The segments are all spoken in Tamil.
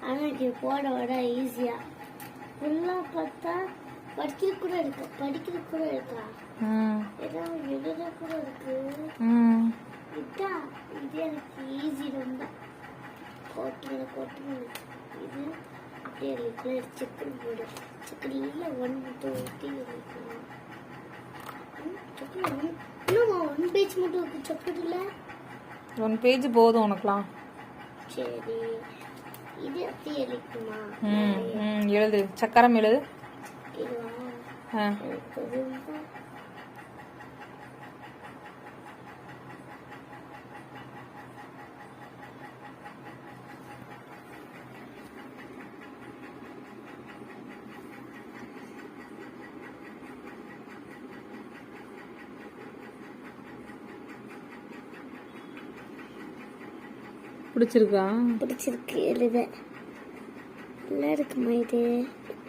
ஆனால் இது போட வர ஈஸியாக ஃபுல்லாக பார்த்தா படிக்கிறது கூட இருக்கா ஏதோ எழுத கூட இருக்கு. இதுதான் இது எனக்கு ஈஸி ரொம்ப. கோட்டுங்க இது அப்படியே இருக்கு. சக்கரை போடு சக்கரை இல்லை 1 2 சக்கரை இன்னும் 1 பேஜ் மட்டும் இருக்கு. சக்கரை இல்லை 1 பேஜ் போதும் உனக்குலாம். சரி இது அப்படியே எழுதுமா? எழுது சக்கரம் எழுது. பிடிச்சிருக்கு எழுத நல்லா இருக்குமா? இது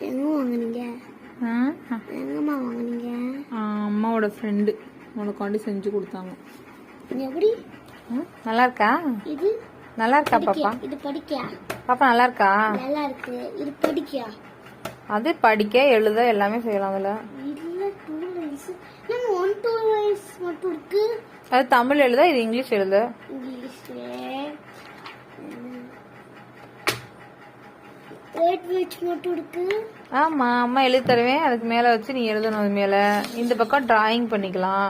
எங்க வாங்குனீங்க? எங்கம்மா வாங்குனீங்க? அம்மாவோட ஃப்ரெண்டு உனக்காண்டி செஞ்சு கொடுத்தாங்க. எப்படி நல்லா இருக்கா? இது நல்லா இருக்கா பாப்பா? இது படிக்க பாப்பா நல்லா இருக்கா? நல்லா இருக்கு. இது படிக்க அது படிக்க எழுத எல்லாமே செய்யலாம். அதுல இல்ல 2 லைன்ஸ் நம்ம 1 2 லைன்ஸ் மட்டும் இருக்கு. அது தமிழ் எழுத, இது இங்கிலீஷ் எழுத. இங்கிலீஷ்ல 8 பேஜ் மட்டும் இருக்கு. ஆமா அம்மா எழுதி தருவேன். அதுக்கு மேல வச்சு நீ எழுதணும். அது மேல இந்த பக்கம் டிராயிங் பண்ணிக்கலாம்.